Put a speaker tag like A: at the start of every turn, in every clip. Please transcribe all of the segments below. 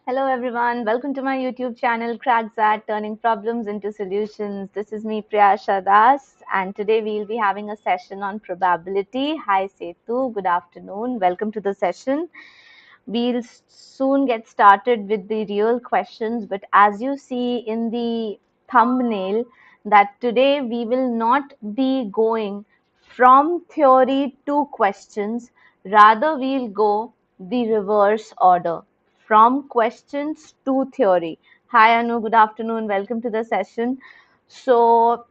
A: Hello everyone, welcome to my YouTube channel XAT'22, turning problems into solutions. This is me Priyasha Das, and today we'll be having a session on probability. Hi Setu, good afternoon. Welcome to the session. We'll soon get started with the real questions, but as you see in the thumbnail, that today we will not be going from theory to questions, rather we'll go the reverse order from questions to theory. Hi Anu, good afternoon. Welcome to the session.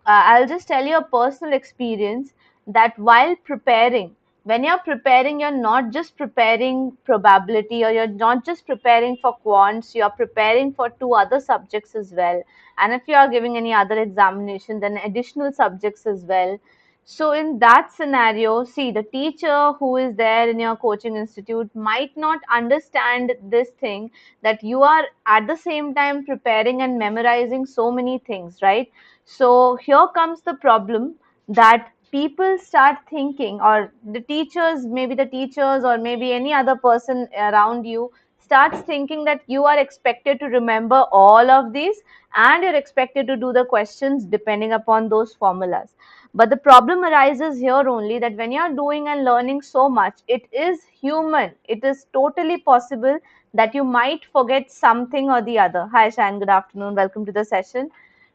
A: I'll just tell you a personal experience that while preparing, when you're preparing, you're not just preparing probability or you're not just preparing for quants, you're preparing for two other subjects as well. And if you are giving any other examination, then additional subjects as well. So in that scenario, see, the teacher who is there in your coaching institute might not understand this thing, that you are at the same time preparing and memorizing so many things, right? So here comes the problem, that people start thinking, or the teachers, maybe the teachers or maybe any other person around you starts thinking that you are expected to remember all of these and you're expected to do the questions depending upon those formulas. But the problem arises here only, that when you're doing and learning so much, it is human. It is totally possible that you might forget something or the other. Hi, Shan. Good afternoon. Welcome to the session.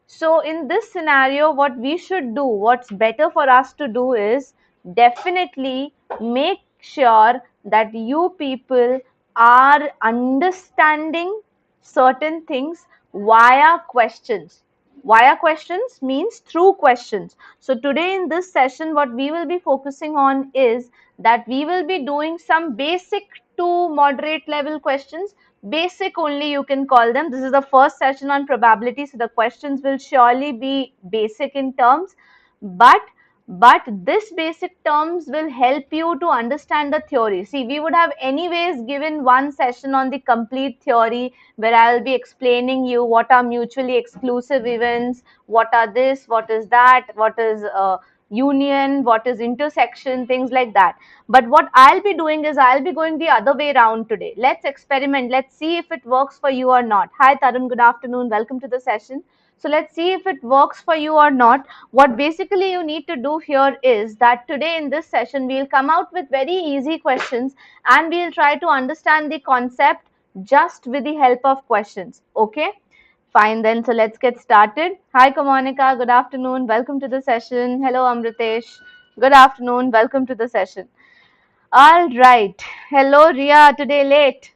A: So, in this scenario, what we should do, what's better for us to do is definitely make sure that you people are understanding certain things via questions. Via questions means through questions. So today in this session, what we will be focusing on is that we will be doing some basic to moderate level questions. Basic only you can call them. This is the first session on probability, so the questions will surely be basic in terms, but this basic terms will help you to understand the theory. See, we would have anyways given one session on the complete theory, where I'll be explaining you what are mutually exclusive events, what are this, what is that, what is union, what is intersection, things like that. But what I'll be doing is I'll be going the other way around today. Let's experiment. Let's see if it works for you or not. Hi Tarun, good afternoon. Welcome to the session. So let's see if it works for you or not. What basically you need to do here is that today in this session, we'll come out with very easy questions and we'll try to understand the concept just with the help of questions. Okay? Fine then. So let's get started. Hi Kamonika, good afternoon. Welcome to the session. Hello Amritesh. Good afternoon. Welcome to the session. All right. Hello Ria, today late.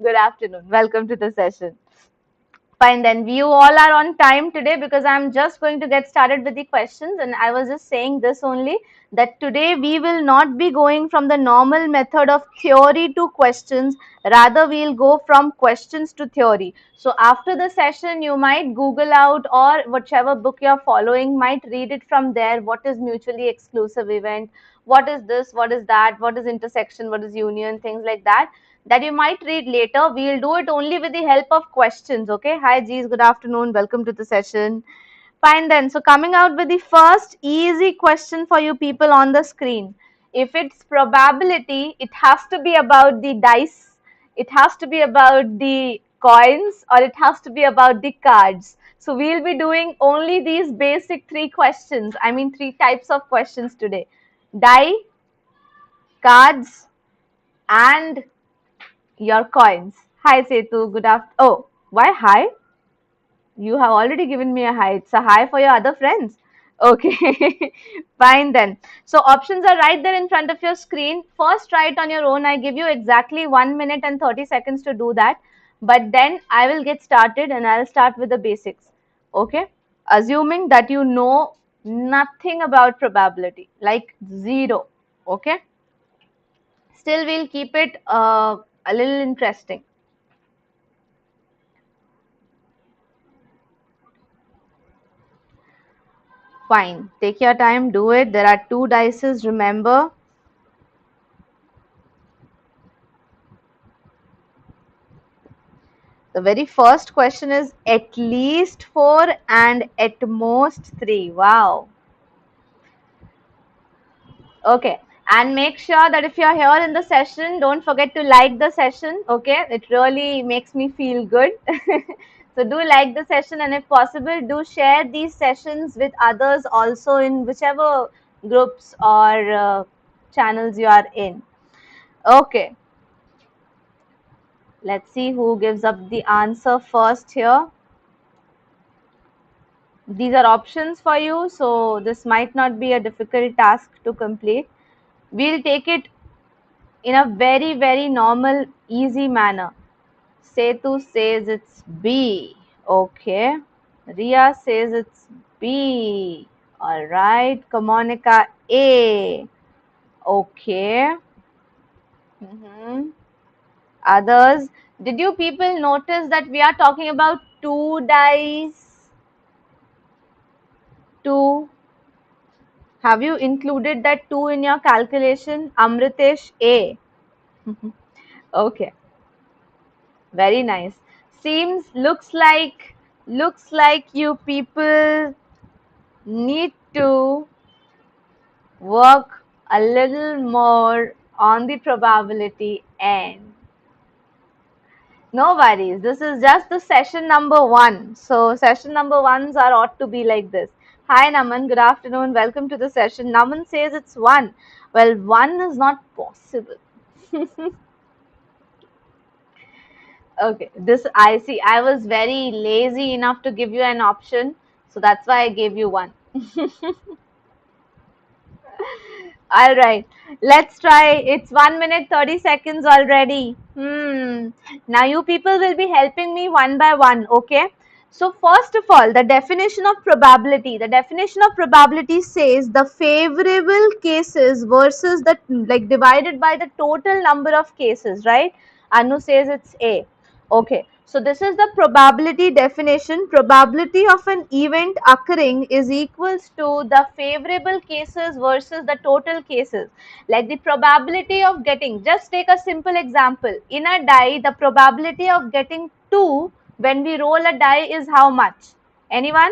A: Good afternoon. Welcome to the session. Fine then, you all are on time today because I'm just going to get started with the questions, and I was just saying this only, that today we will not be going from the normal method of theory to questions, rather we'll go from questions to theory. So after the session you might Google out, or whichever book you're following might read it from there, what is mutually exclusive event, what is this, what is that, what is intersection, what is union, things like that, that you might read later. We'll do it only with the help of questions. Okay. Hi, Jeez. Good afternoon. Welcome to the session. Fine then. So coming out with the first easy question for you people on the screen. If it's probability, it has to be about the dice, it has to be about the coins, or it has to be about the cards. So we'll be doing only these basic three questions. I mean, three types of questions today: die, cards, and your coins. Hi, Setu. Good afternoon. Oh, why hi? You have already given me a hi. It's a hi for your other friends. Okay, fine then. So options are right there in front of your screen. First, try it on your own. I give you exactly 1 minute and 30 seconds to do that. But then I will get started and I'll start with the basics. Okay, assuming that you know nothing about probability, like zero. Okay, still we'll keep it a little interesting. Fine. Take your time, do it. There are two dices, remember. The very first question is at least 4 and at most 3. Wow. Okay. And make sure that if you're here in the session, don't forget to like the session. Okay, it really makes me feel good. So do like the session, and if possible, do share these sessions with others also in whichever groups or channels you are in. Okay, let's see who gives up the answer first here. These are options for you, so this might not be a difficult task to complete. We'll take it in a very, very normal, easy manner. Setu says it's B. Okay. Ria says it's B. Alright. Kamonika A. Okay. Others. Did you people notice that we are talking about two dice? Two. Have you included that two in your calculation? Amritesh A. Okay. Very nice. Looks like you people need to work a little more on the probability end. No worries. This is just the session number 1. So session number 1s are ought to be like this. Hi Naman, good afternoon. Welcome to the session. Naman says it's 1. Well, 1 is not possible. Okay, this I see. I was very lazy enough to give you an option, so that's why I gave you 1. All right, let's try. It's 1 minute 30 seconds already. Now you people will be helping me one by one, okay? So first of all, the definition of probability. The definition of probability says the favorable cases versus the like divided by the total number of cases, right? Anu says it's A. Okay, so this is the probability definition. Probability of an event occurring is equals to the favorable cases versus the total cases. Like the probability of getting, just take a simple example. In a die, the probability of getting 2 when we roll a die is how much? Anyone?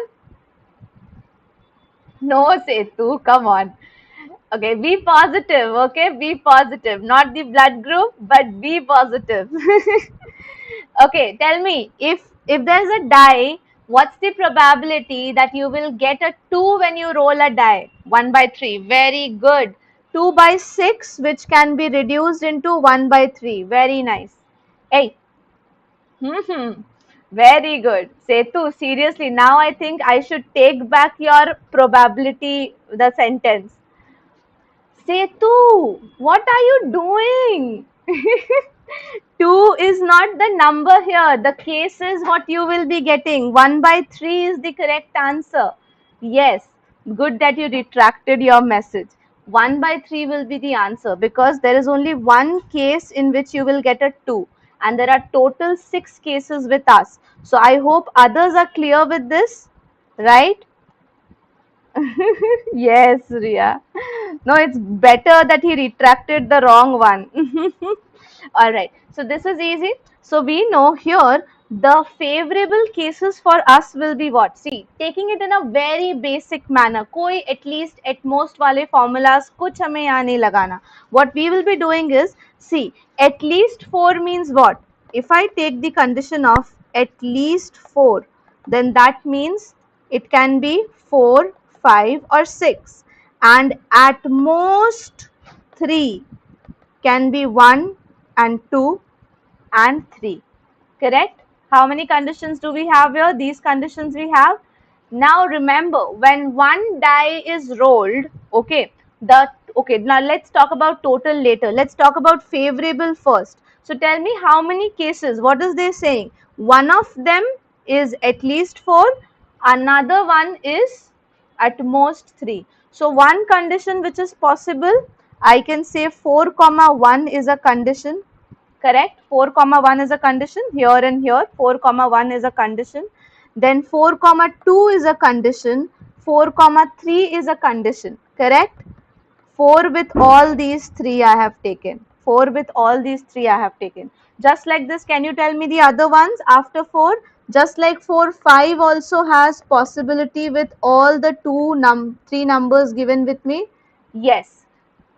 A: No, Setu, come on. Okay, be positive, okay? Be positive. Not the blood group, but be positive. Okay, tell me, if there's a die, what's the probability that you will get a 2 when you roll a die? 1 by 3. Very good. 2 by 6, which can be reduced into 1 by 3. Very nice. Hey. Very good. Setu, seriously, now I think I should take back your probability, the sentence. Setu, what are you doing? 2 is not the number here. The case is what you will be getting. 1 by 3 is the correct answer. Yes, good that you retracted your message. 1 by 3 will be the answer because there is only one case in which you will get a 2. And there are total 6 cases with us. So I hope others are clear with this, right? Yes, Ria. No, it's better that he retracted the wrong one. All right. So this is easy. So we know here the favorable cases for us will be what? See, taking it in a very basic manner. Koi at least at most wale formulas kuch hame yahan nahi lagana. What we will be doing is, see, at least 4 means what? If I take the condition of at least 4, then that means it can be 4, 5 or 6, and at most 3 can be 1 and 2 and 3. Correct? How many conditions do we have here? These conditions we have. Now remember, when one die is rolled, okay, now let's talk about total later. Let's talk about favorable first. So tell me how many cases, what is they saying? One of them is at least 4, another one is at most 3. So one condition which is possible, I can say 4 comma 1 is a condition. Correct? 4 comma 1 is a condition. Here and here 4 comma 1 is a condition. Then 4 comma 2 is a condition. 4 comma 3 is a condition. Correct? 4 with all these 3 I have taken. 4 with all these 3 I have taken. Just like this, can you tell me the other ones after 4? Just like 4, 5 also has possibility with all the 3 numbers given with me. Yes.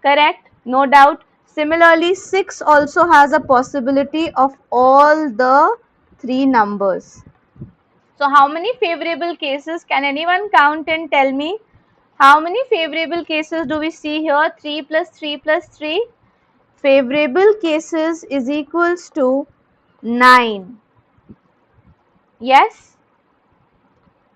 A: Correct? No doubt. Similarly, 6 also has a possibility of all the three numbers. So how many favorable cases can anyone count and tell me? How many favorable cases do we see here? 3 plus 3 plus 3. Favorable cases is equals to 9. Yes?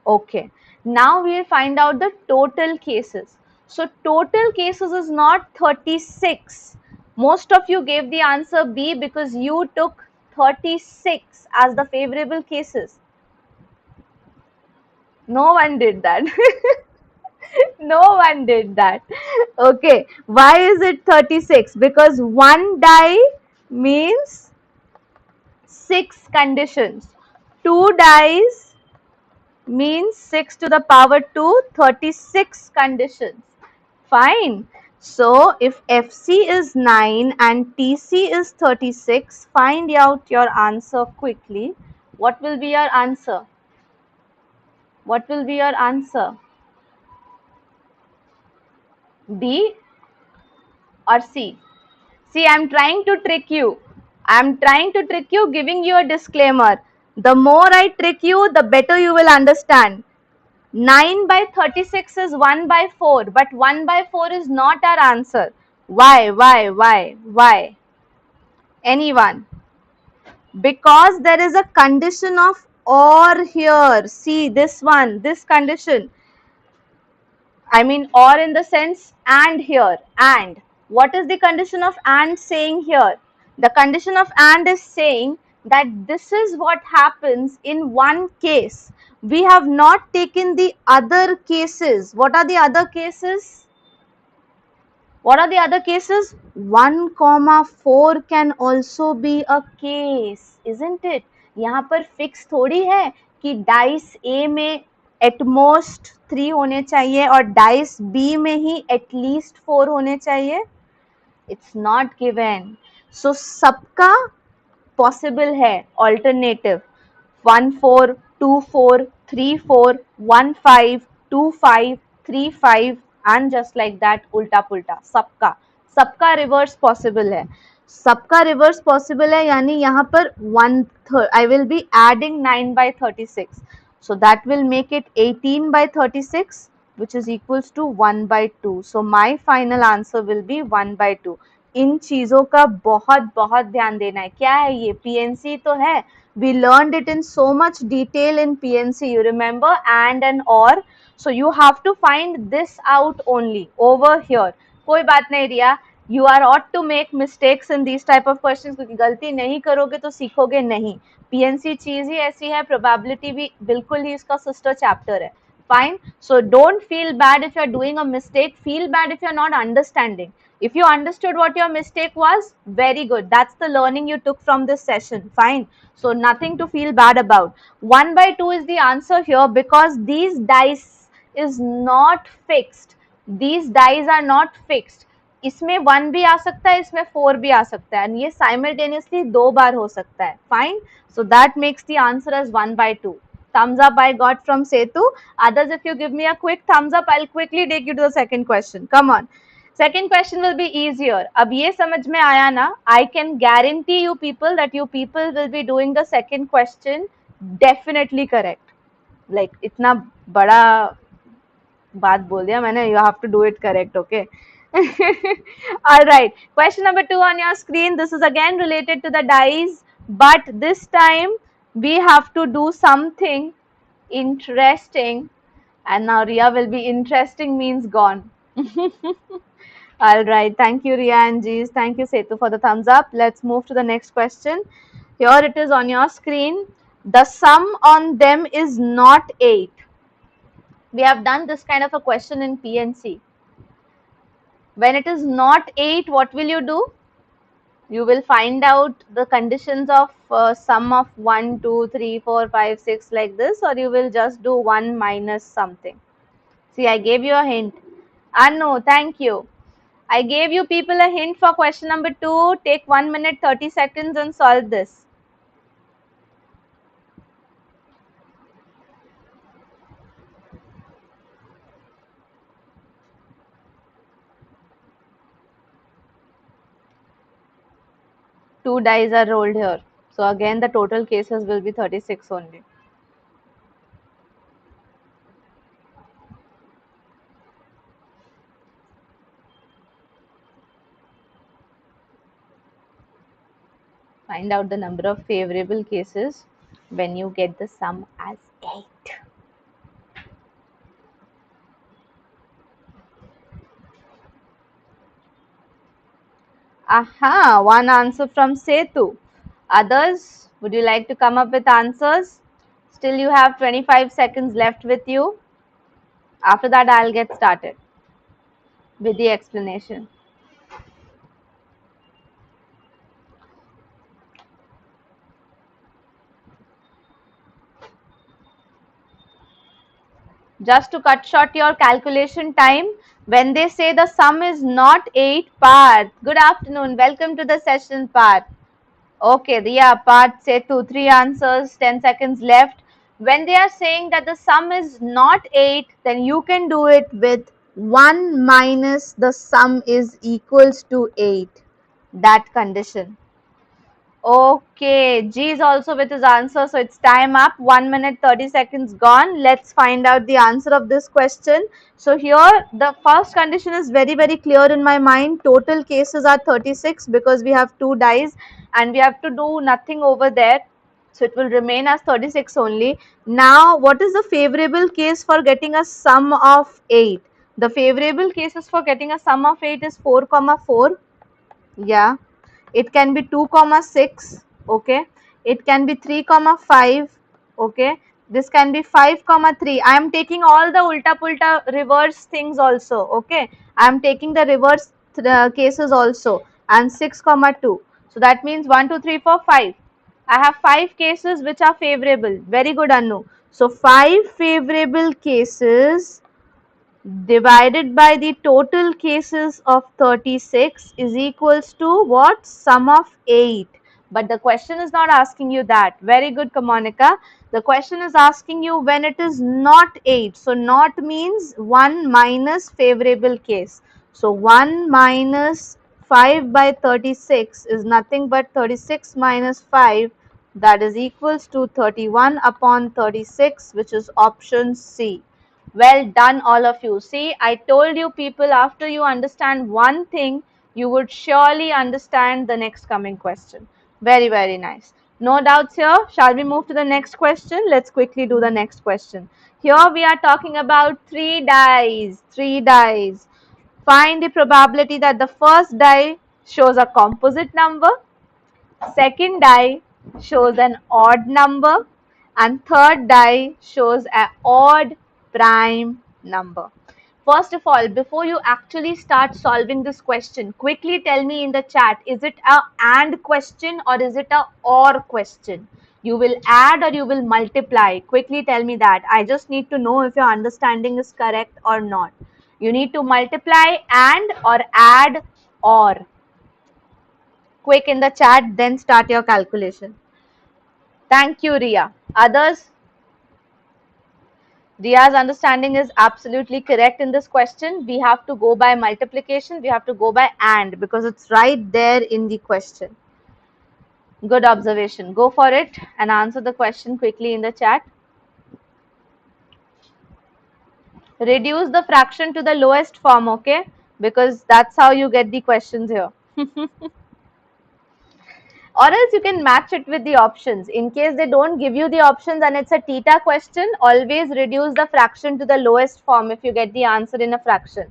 A: Okay. Now we'll find out the total cases. So total cases is not 36. Most of you gave the answer B because you took 36 as the favorable cases. No one did that. No one did that. Okay. Why is it 36? Because one die means 6 conditions. 2 dies means 6 to the power 2, 36 conditions. Fine. So if FC is 9 and TC is 36, find out your answer quickly. What will be your answer? What will be your answer? B or C? See, I'm trying to trick you. I'm trying to trick you, giving you a disclaimer. The more I trick you, the better you will understand. 9 by 36 is 1 by 4, but 1 by 4 is not our answer. Why? Anyone? Because there is a condition of or here. See this one, this condition. I mean or in the sense and here. And. What is the condition of and saying here? The condition of and is saying that this is what happens in one case. We have not taken the other cases. What are the other cases? What are the other cases? 1, 4 can also be a case, isn't it? यहाँ पर fix थोड़ी है कि dice ए में at most 3 होने चाहिए और dice B में ही एटलीस्ट 4 होने चाहिए. It's not given. So सबका possible है alternative. 1 4 2 4 3 4 1 5 2 5 3 5 and just like that उल्टा पुल्टा सबका रिवर्स पॉसिबल है. सबका रिवर्स पॉसिबल है यानी यहाँ पर 1/3 I will be adding 9 by 36, so that will make it 18 by 36 which is equals to 1 by 2. So my final answer will be 1 by 2. इन चीजों का बहुत बहुत ध्यान देना है. क्या है ये? PNC तो है. We learned it in so much detail in PNC. You remember and or. So you have to find this out only over here. कोई बात नहीं रिया. You are ought to make mistakes in these type of questions क्योंकि गलती नहीं करोगे तो सीखोगे नहीं. PNC चीज ही ऐसी है. Probability भी बिल्कुल ही इसका sister chapter है. Fine. So don't feel bad if you are doing a mistake. Feel bad if you are not understanding. If you understood what your mistake was, very good. That's the learning you took from this session. Fine. So nothing to feel bad about. 1 by 2 is the answer here because these dice is not fixed. These dice are not fixed. इसमें 1 भी आ सकता है, इसमें 4 भी आ सकता है, and ये simultaneously दो बार हो सकता है. Fine. So that makes the answer as 1 by 2. Thumbs up I got from Setu. Others, if you give me a quick thumbs up, I'll quickly take you to the second question. Come on. Second question will be easier. अब ये समझ में आया ना? I can guarantee you people that you people will be doing the second question definitely correct. Like इतना बड़ा बात बोल दिया मैंने. You have to do it correct, okay? All right. Question number 2 on your screen. This is again related to the dice, but this time we have to do something interesting. And now Ria will be interesting means gone. All right. Thank you, Ria and Jeez. Thank you, Setu, for the thumbs up. Let's move to the next question. Here it is on your screen. The sum on them is not 8. We have done this kind of a question in PNC. When it is not 8, what will you do? You will find out the conditions of sum of 1, 2, 3, 4, 5, 6 like this, or you will just do 1 minus something. See, I gave you a hint. No, thank you. I gave you people a hint for question number 2. Take 1 minute 30 seconds and solve this. 2 dice are rolled here. So again, the total cases will be 36 only. Find out the number of favorable cases when you get the sum as 8. Aha, one answer from Setu. Others, would you like to come up with answers? Still you have 25 seconds left with you. After that, I'll get started with the explanation. Just to cut short your calculation time, when they say the sum is not 8, Parth. Good afternoon. Welcome to the session, Parth. Okay, yeah, Parth, say 2, 3 answers, 10 seconds left. When they are saying that the sum is not 8, then you can do it with 1 minus the sum is equals to 8. That condition. Okay, G is also with his answer, so it's time up. 1 minute 30 seconds gone. Let's find out the answer of this question. So here the first condition is very clear in my mind. Total cases are 36 because we have 2 dice and we have to do nothing over there. So it will remain as 36 only. Now what is the favorable case for getting a sum of 8? The favorable cases for getting a sum of 8 is 4, 4. Yeah, it can be 2 comma 6. Okay, it can be 3 comma 5. Okay, this can be 5 comma 3. I am taking all the ulta pulta reverse things also. Okay, I am taking the reverse cases also, and 6 comma 2. So that means 1 2 3 4 5. I have 5 cases which are favorable. Very good, Anu. So 5 favorable cases divided by the total cases of 36 is equals to what? Sum of 8. But the question is not asking you that. Very good, Kamonika. The question is asking you when it is not 8. So not means 1 minus favorable case. So 1 minus 5 by 36 is nothing but 36 minus 5, that is equals to 31 upon 36, which is option C. Well done, all of you. See, I told you people, after you understand one thing, you would surely understand the next coming question. Very nice. No doubts here. Shall we move to the next question? Let's quickly do the next question. Here we are talking about 3 dice. 3 dice. Find the probability that the first die shows a composite number, second die shows an odd number, and third die shows an odd prime number. First of all, before you actually start solving this question, quickly tell me in the chat, is it a and question or is it a or question? You will add or you will multiply. Quickly tell me that. I just need to know if your understanding is correct or not. You need to multiply and or add or. Quick in the chat, then start your calculation. Thank you, Ria. Others? Ria's understanding is absolutely correct in this question. We have to go by multiplication. We have to go by and because it's right there in the question. Good observation. Go for it and answer the question quickly in the chat. Reduce the fraction to the lowest form, okay? Because that's how you get the questions here. Or else you can match it with the options. In case they don't give you the options and it's a theta question, always reduce the fraction to the lowest form if you get the answer in a fraction.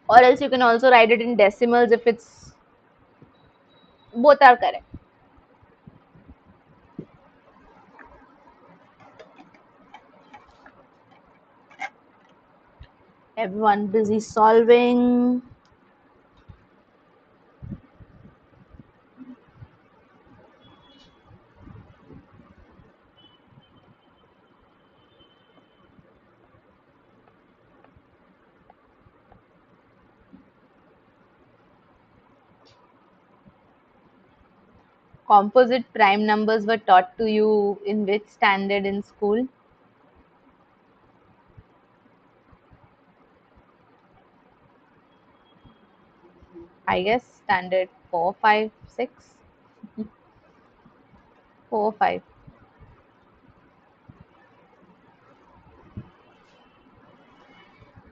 A: Or else you can also write it in decimals if it's both are correct. Everyone busy solving. Composite prime numbers were taught to you in which standard in school? I guess standard 4, 5, 6. 4, 5.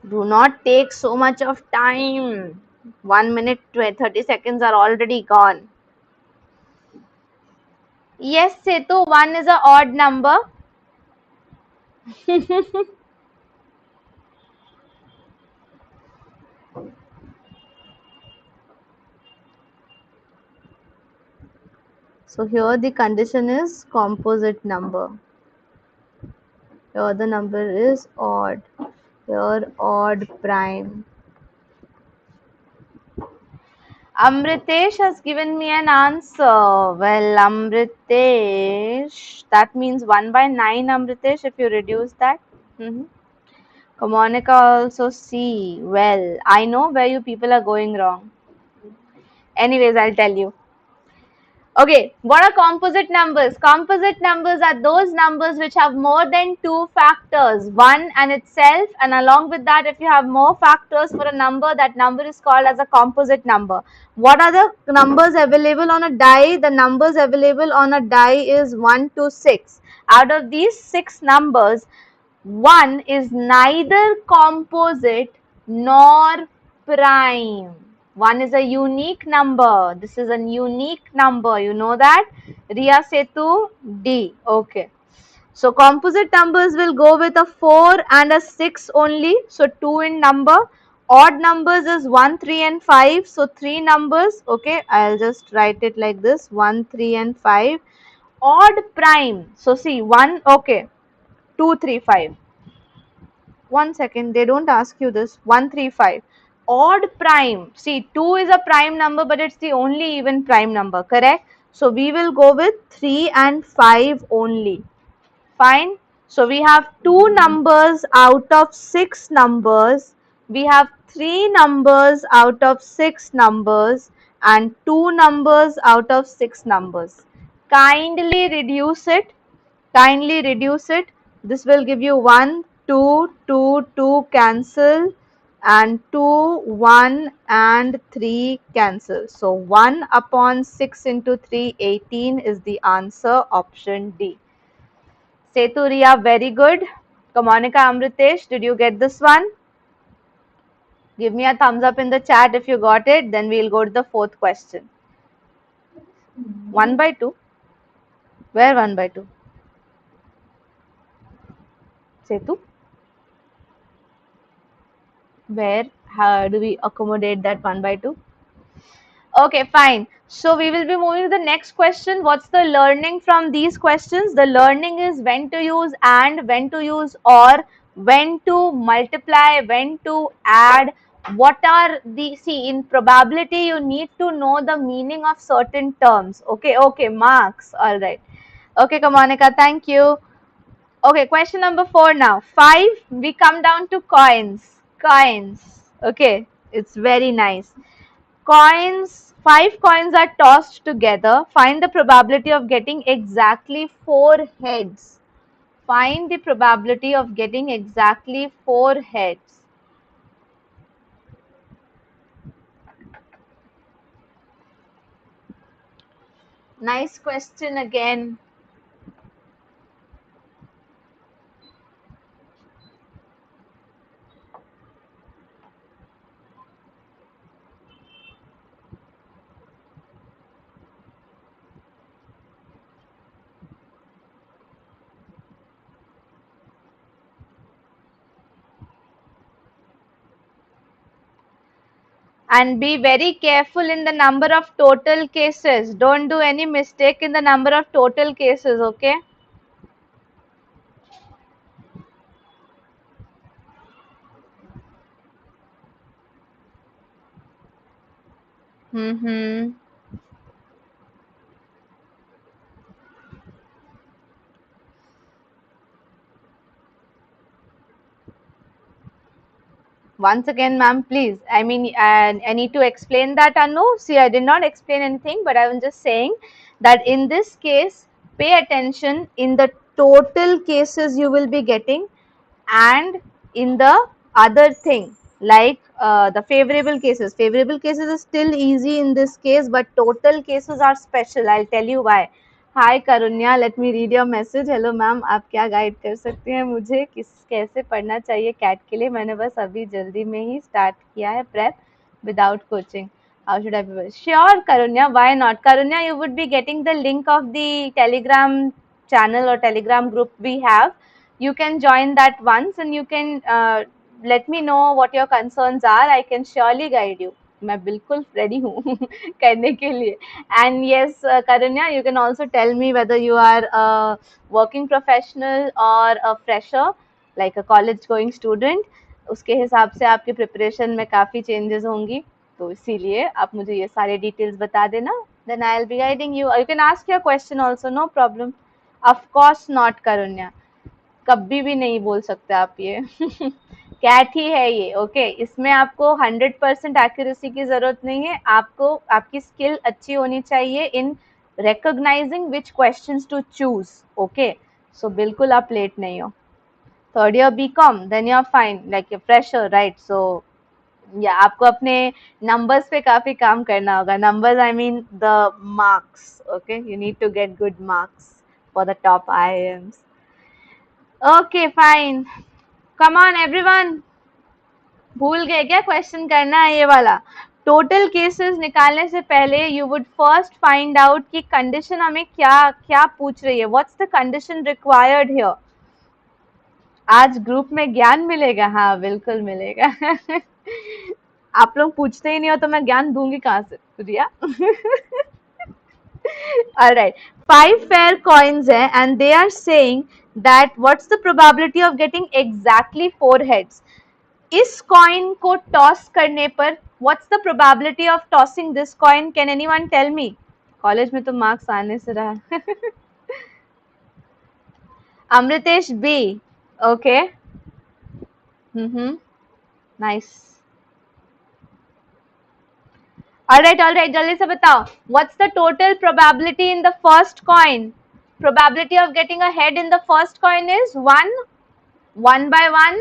A: Do not take so much of time. 1 minute, 30 seconds are already gone. Yes, Setu, 1 is a odd number. So here the condition is composite number. Here the number is odd. Here odd prime. Amritesh has given me an answer. Well, Amritesh, that means 1 by 9, Amritesh, if you reduce that. Mm-hmm. Monica also C. Well, I know where you people are going wrong. Anyways, I'll tell you. Okay, what are composite numbers? Composite numbers are those numbers which have more than two factors, one and itself, and along with that, if you have more factors for a number, that number is called as a composite number. What are the numbers available on a die? The numbers available on a die is 1 to 6. Out of these 6 numbers, one is neither composite nor prime. One is a unique number. This is a unique number. You know that? Riya Setu D. Okay. So composite numbers will go with a 4 and a 6 only. So 2 in number. Odd numbers is 1, 3 and 5. So 3 numbers. Okay. I'll just write it like this. 1, 3 and 5. Odd prime. So see 1. Okay. 2, 3, 5. 1 second, they don't ask you this. 135. Odd prime. See, 2 is a prime number, but it's the only even prime number, correct? So we will go with 3 and 5 only. Fine. So we have 2 numbers out of 6 numbers. We have 3 numbers out of 6 numbers and 2 numbers out of 6 numbers. Kindly reduce it. Kindly reduce it. This will give you 1, 2, 2, 2 cancel and 2, 1 and 3 cancel. So 1 upon 6 into 3, 18 is the answer, option D. Setu Riya, very good. Monica Amritesh, did you get this one? Give me a thumbs up in the chat if you got it. Then we'll go to the fourth question. 1 by 2. Where 1 by 2? Setu? Where? How do we accommodate that 1 by 2? Okay, fine. So we will be moving to the next question. What's the learning from these questions? The learning is when to use and, when to use or, when to multiply, when to add. What are the, see, in probability, you need to know the meaning of certain terms. Okay, marks. All right. Okay, Kamonika, thank you. Okay, question number 4 now. 5, we come down to coins. Coins. Okay, it's very nice. Coins, 5 coins are tossed together. Find the probability of getting exactly 4 heads. Find the probability of getting exactly 4 heads. Nice question again. And be very careful in the number of total cases. Don't do any mistake in the number of total cases, okay? Mm-hmm. Once again, ma'am, please. I mean, I need to explain that, Anu. See, I did not explain anything, but I was just saying that in this case, pay attention in the total cases you will be getting and in the other thing. like the favorable cases. Favorable cases is still easy in this case, but total cases are special. I'll tell you why. Hi Karunya, let me read your message. Hello ma'am, आप क्या guide कर सकते हैं मुझे किस कैसे पढ़ना चाहिए कैट के लिए? मैंने बस अभी जल्दी में ही स्टार्ट किया है prep without coaching. How should I prepare? Sure Karunya, why not? Karunya, you would be getting the link of the Telegram channel or Telegram group we have. You can join that once and you can let me know what your concerns are. I can surely guide you. मैं बिल्कुल ready हूँ करने के लिए. And yes, Karunya, you can also tell me whether you are a working professional or a fresher, like a college going student. उसके हिसाब से आपकी preparation में काफ़ी changes होंगी. तो इसीलिए आप मुझे ये सारे details बता देना. Then I'll be guiding you. You can ask your question also, no problem. Of course not, Karunya. कभी भी नहीं बोल सकते आप ये कैट ही है ये. ओके इसमें आपको 100% एक्यूरेसी की जरूरत नहीं है. आपको आपकी स्किल अच्छी होनी चाहिए in recognizing which questions to choose. Okay so बिल्कुल आप लेट नहीं हो. Third year BCom then you are fine like you fresher right. So या आपको अपने नंबर्स पे काफी काम करना होगा. Numbers I mean the marks. Okay you need to get good marks for the top IIMs. Okay fine come on everyone. भूल गए क्या क्वेश्चन करना है ये वाला? टोटल केसेस निकालने से पहले you would first find out कि कंडीशन हमें क्या क्या पूछ रही है. What's the condition required here. आज ग्रुप में ज्ञान मिलेगा. हाँ बिल्कुल मिलेगा आप लोग पूछते ही नहीं हो तो मैं ज्ञान दूंगी कहाँ से रिया Alright, 5 fair coins है and they are saying that what's the probability of getting exactly 4 heads. इस coin को toss करने पर what's the probability of tossing this coin? Can anyone tell me? College में तो मार्क्स आने से रहा Amritesh B. Okay. Nice. Alright, जल्दी से बताओ. What's the total probability in the first coin? Probability of getting a head in the first coin is 1, 1 by 1,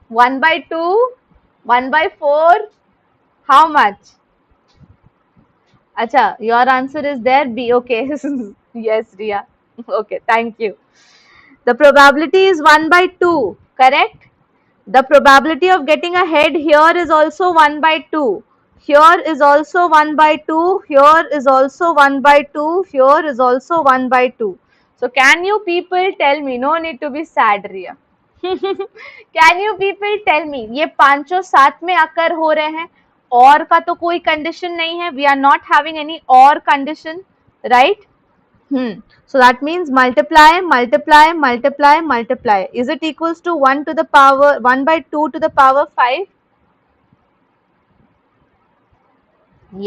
A: 1 by 2, 1 by 4. How much? Acha, your answer is there B. Okay. Yes, Riya. Okay, thank you. The probability is 1 by 2, correct? The probability of getting a head here is also 1 by 2. Here is also 1 by 2. Here is also 1 by 2. Here is also 1 by 2. So can you people tell me? No need to be sad, Riya. Can you people tell me? ये पांचों साथ में आकर हो रहे हैं. और का तो कोई कंडीशन नहीं है. We are not having any or condition, right? So that means multiply, multiply, multiply, multiply. Is it equals to 1 to the power 1 by 2 to the power 5?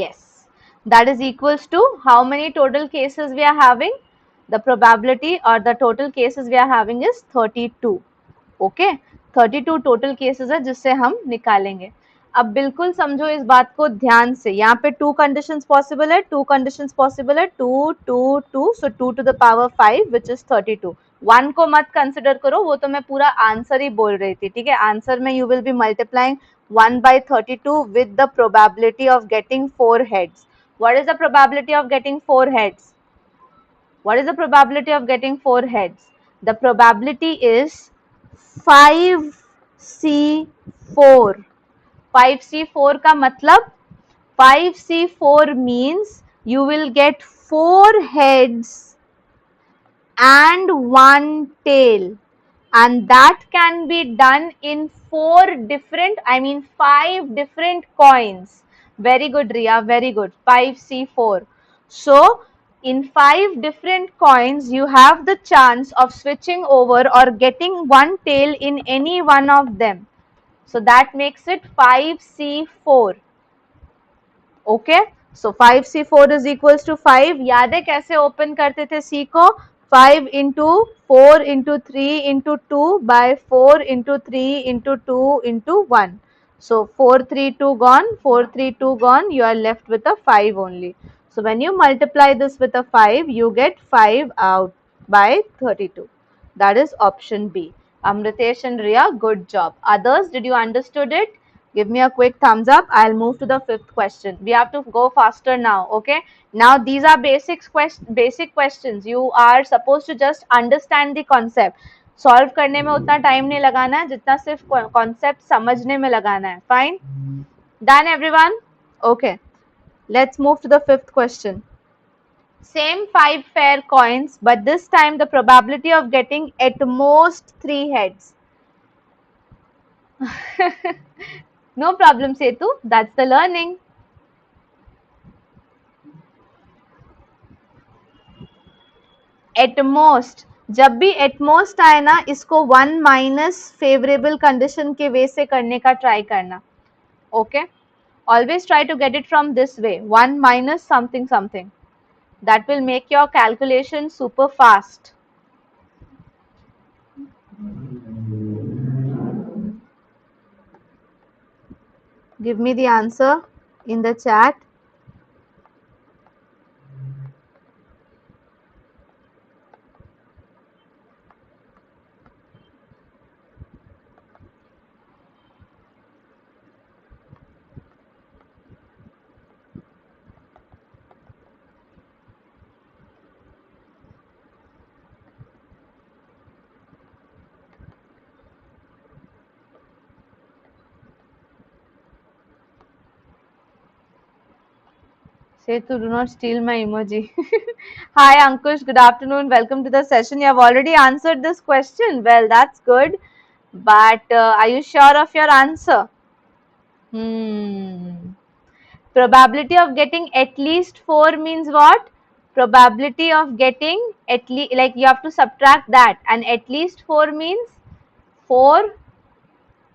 A: Yes. That is equals to how many total cases we are having? The probability or the total cases we are having is 32. Okay? 32 total cases है जिससे हम निकालेंगे. अब बिल्कुल समझो इस बात को ध्यान से. यहाँ पे 2 conditions possible है. 2 conditions possible है. 2, 2, 2. So 2 to the power 5 which is 32. 1 को मत consider करो. वो तो मैं पूरा आंसर ही बोल रही थी. ठीक है. आंसर में you will be multiplying 1 by 32 with the probability of getting 4 heads. What is the probability of getting 4 heads? What is the probability of getting 4 heads? The probability is 5C4. 5C4 का मतलब 5C4 means you will get 4 heads and 1 tail, and that can be done in 5 different coins. Very good, Riya, very good. 5C4. So in 5 different coins you have the chance of switching over or getting 1 tail in any one of them. So that makes it 5C4. Okay, so 5C4 is equals to 5. याद है कैसे open करते थे C को? 5 into 4 into 3 into 2 by 4 into 3 into 2 into 1. So 4, 3, 2 gone, 4, 3, 2 gone, you are left with a 5 only. So when you multiply this with a 5, you get 5 out by 32. That is option B. Amritesh and Riya, good job. Others, did you understood it? Give me a quick thumbs up. I'll move to the fifth question. We have to go faster now, okay? Now these are basic questions. You are supposed to just understand the concept. Solve करने में उतना time नहीं लगाना है जितना सिर्फ concept समझने में लगाना है. Fine? Done everyone? Okay. Let's move to the fifth question. Same 5 fair coins, but this time the probability of getting at most 3 heads. No problem, Setu. That's the learning. At most, जब भी at most आए ना, इसको 1 minus favorable condition के way से करने का try करना. Okay? Always try to get it from this way. 1 minus something something. That will make your calculation super fast. Give me the answer in the chat. Setu, do not steal my emoji. Hi Ankush, good afternoon. Welcome to the session. You have already answered this question. Well, that's good. But are you sure of your answer? Probability of getting at least 4 means what? Probability of getting at least, like you have to subtract that. And at least 4 means 4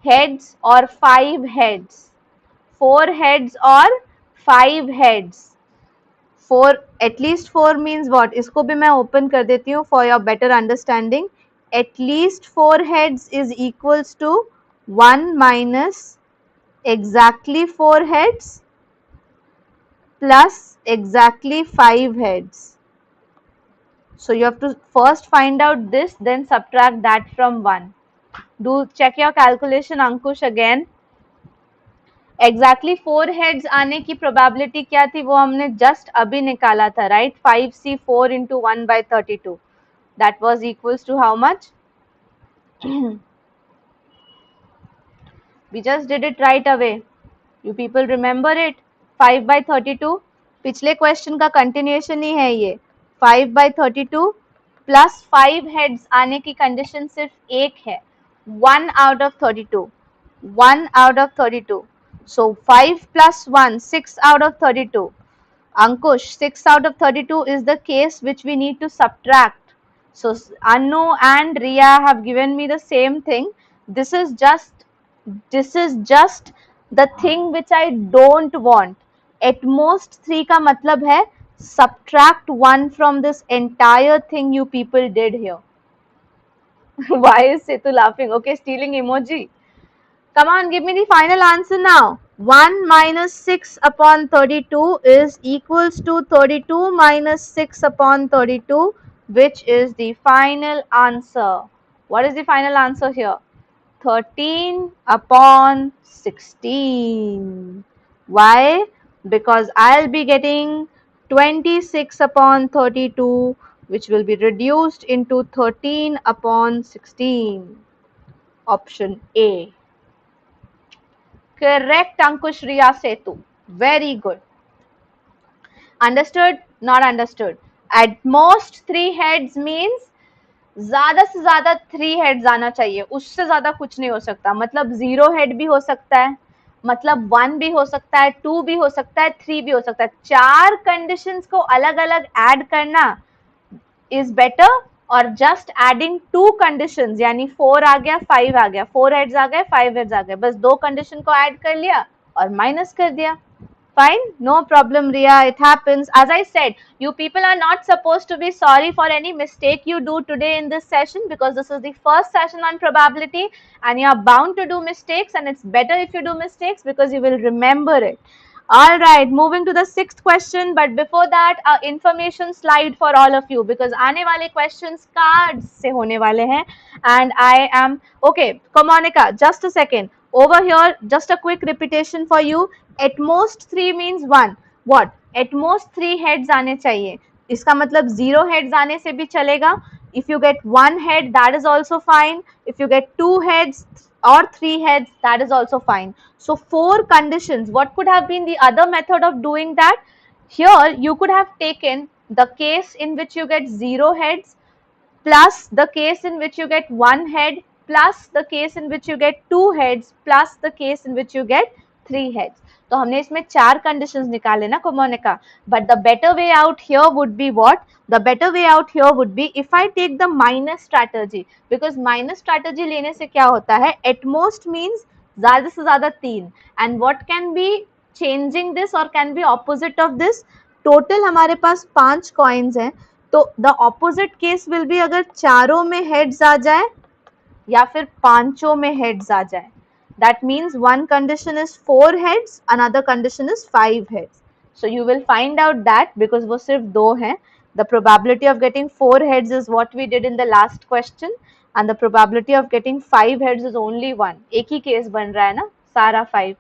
A: heads or 5 heads. 4 heads or 5 heads. 4 at least 4 means what? इसको भी मैं open कर देती हूँ for your better understanding. At least 4 heads is equals to 1 minus exactly 4 heads plus exactly 5 heads. So you have to first find out this, then subtract that from 1. Do check your calculation, Ankush, again. Exactly 4 heads आने की probability क्या थी वो हमने just अभी निकाला था, right? 5C4 into 1 by 32. That was equals to how much? We just did it right away. You people remember it? 5 by 32. पिछले question का continuation ही है ये. 5 by 32 plus 5 heads आने की condition सिर्फ एक है. 1 out of 32. 1 out of 32. So 5 plus 1, 6 out of 32. Ankush, 6 out of 32 is the case which we need to subtract. So Anu and Riya have given me the same thing. This is just the thing which I don't want. At most 3 का मतलब है subtract 1 from this entire thing you people did here. Why is Setu laughing? Okay, stealing emoji. Come on, give me the final answer now. 1 minus 6 upon 32 is equals to 32 minus 6 upon 32, which is the final answer. What is the final answer here? 13 upon 16. Why? Because I'll be getting 26 upon 32, which will be reduced into 13 upon 16. Option A. Correct, Ankush Riya Setu. Very good. Understood? Not understood. At most 3 heads means ज्यादा से ज्यादा 3 heads आना चाहिए, उससे ज्यादा कुछ नहीं हो सकता. मतलब 0 हेड भी हो सकता है, मतलब 1 भी हो सकता है, 2 भी हो सकता है, 3 भी हो सकता है. 4 कंडीशंस को अलग अलग ऐड करना इज बेटर और जस्ट एडिंग 2 कंडीशंस, यानी 4 आ गया 5 आ गया, 4 हेड्स आ गए 5 हेड्स आ गए, बस 2 कंडीशन को ऐड कर लिया और माइनस कर दिया. Fine, no problem, Riya. It happens. As I said, you people are not supposed to be sorry for any mistake you do today in this session, because this is the first session on probability and you are bound to do mistakes, and it's better if you do mistakes because you will remember it. All right, moving to the 6th question, but before that, information slide for all of you, because आने वाले questions cards से होने वाले हैं, and I am okay. Monica, just a second. over here just a quick repetition for you. At most 3 means 1. What? At most 3 heads आने चाहिए. इसका मतलब 0 heads आने से भी चलेगा. If you get 1 head, that is also fine. If you get 2 heads or 3 heads, that is also fine. So 4 conditions. What could have been the other method of doing that? Here you could have taken the case in which you get 0 heads plus the case in which you get 1 head plus the case in which you get 2 heads plus the case in which you get 3 heads. तो हमने इसमें 4 conditions निकाले ना Monica. But the better way out here would be what? The better way out here would be if I take the minus strategy, because minus strategy लेने से क्या होता है? At most means ज़्यादा से ज़्यादा 3, and what can be changing this or can be opposite of this? Total हमारे पास 5 coins हैं, तो the opposite case will be अगर चारों में हेड्स आ जाए या फिर पांचों में हेड्स आ जाए. That means one condition is 4 heads, another condition is 5 heads. So you will find out that because वो सिर्फ 2 हैं. The probability of getting 4 heads is what we did in the last question and the probability of getting 5 heads is only 1. एक ही case बन रहा है ना, सारा 5.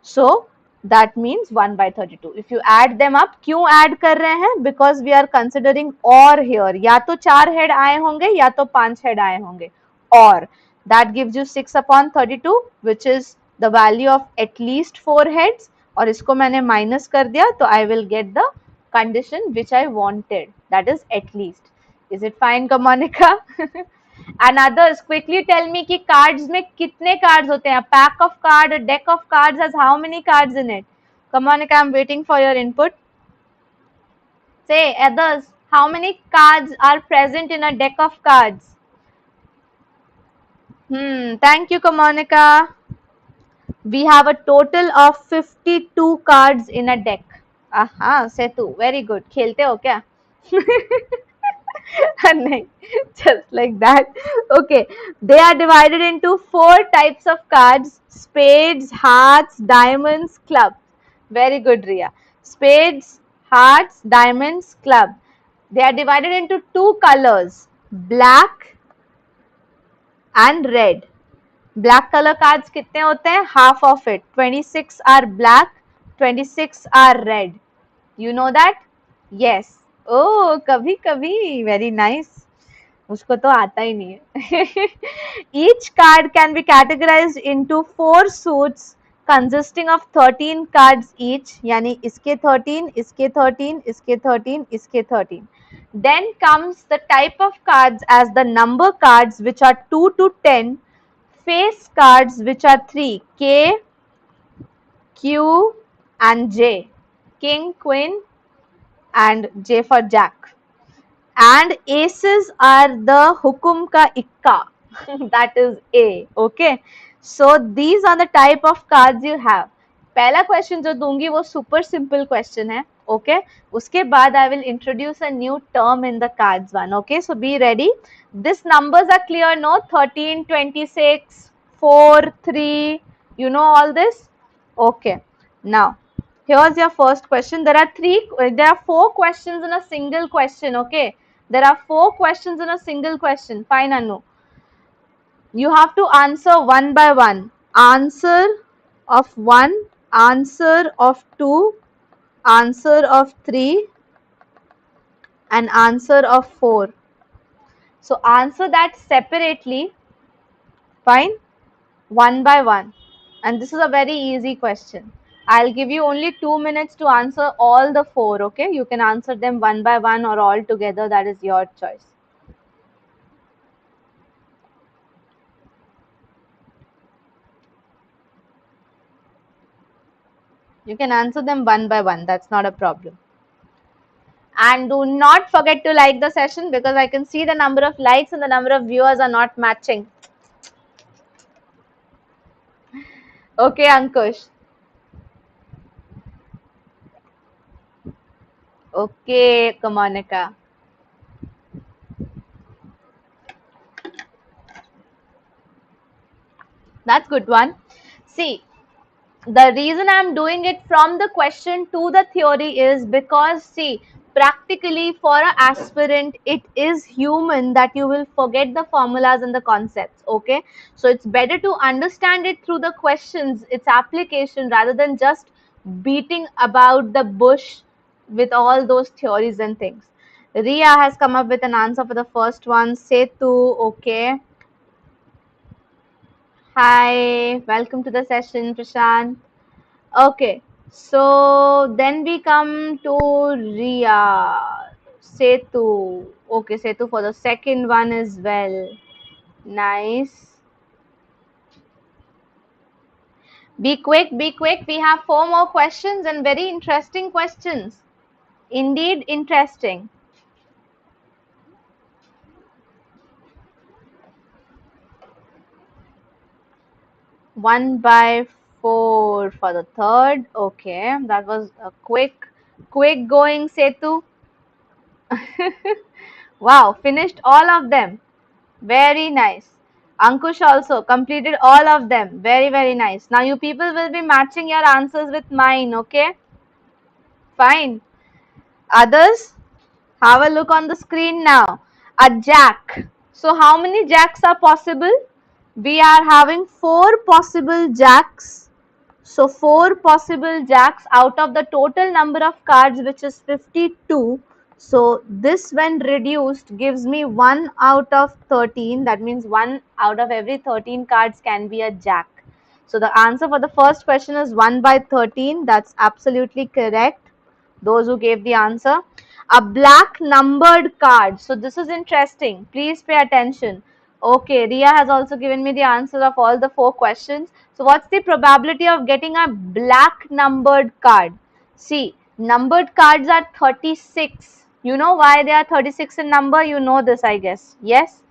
A: सो that means 1 by 32. If you add them up, क्यों add कर रहे हैं? Because we are considering or here. या तो 4 head आए होंगे या तो 5 head आए होंगे. Or that gives you 6 upon 32, which is the value of at least 4 heads. और इसको मैंने minus कर दिया तो I will get the condition which I wanted. That is at least. Is it fine, Monica? And others, quickly tell me कि cards में कितने cards होते हैं? A pack of card, a deck of cards has how many cards in it? Come on, I'm waiting for your input. Say, others, how many cards are present in a deck of cards? Thank you, Monica. We have a total of 52 cards in a deck. Aha, Setu, very good. खेलते हो क्या? Just like that. Okay, they are divided into 4 types of cards: spades, hearts, diamonds, clubs. Very good, Ria. Spades, hearts, diamonds, club. They are divided into 2 colors: black and red. Black color cards कितने होते हैं? Half of it. 26 are black, 26 are red. You know that? Yes. Oh, कभी कभी. Very nice. उसको तो आता ही नहीं है. Each card can be categorized into 4 suits consisting of 13 cards each. यानी इसके 13, इसके 13, इसके 13, इसके 13. Then comes the type of cards as the number cards, which are 2 to 10, face cards, which are 3, K, Q and J, King, Queen and J for Jack. And aces are the hukum ka ikka, that is A. Okay, so these are the type of cards you have. पहला question जो दूंगी वो super simple question है. Okay, उसके बाद I will introduce a new term in the cards one. Okay, so be ready. These numbers are clear, no? 13, 26, 4, 3. You know all this? Okay. Now, here's your first question. There are 4 questions in a single question. Okay, there are 4 questions in a single question. Fine, Anu. You have to answer one by one. Answer of 1, answer of 2, answer of 3 and answer of 4. So answer that separately, fine, one by one. And this is a very easy question. I'll give you only 2 minutes to answer all the 4, okay? You can answer them one by one or all together, that is your choice. You can answer them one by one, that's not a problem. And do not forget to like the session because I can see the number of likes and the number of viewers are not matching. Okay, Ankush. Okay, Monica. That's good one. See, the reason I'm doing it from the question to the theory is because, see, practically for an aspirant it is human that you will forget the formulas and the concepts. Okay, so it's better to understand it through the questions, its application, rather than just beating about the bush with all those theories and things. Ria has come up with an answer for the first one. Setu, okay. Hi, welcome to the session, Prashant. Okay, so then we come to Ria. Setu. Okay, Setu for the second one as well. Nice. Be quick, be quick. We have 4 more questions and very interesting questions. Indeed, interesting. 1/4 for the third. Okay, that was a quick going, Setu. Wow, finished all of them. Very nice. Ankush also completed all of them. Very, very nice. Now you people will be matching your answers with mine, okay? Fine. Others, have a look on the screen now. A jack. So how many jacks are possible? We are having 4 possible jacks. So 4 possible jacks out of the total number of cards, which is 52. So this when reduced gives me 1 out of 13. That means 1 out of every 13 cards can be a jack. So the answer for the first question is 1/13. That's absolutely correct. Those who gave the answer. A black numbered card. So this is interesting. Please pay attention. Okay, Ria has also given me the answer of all the 4 questions. So what's the probability of getting a black numbered card? See, numbered cards are 36. You know why they are 36 in number? You know this, I guess. Yes?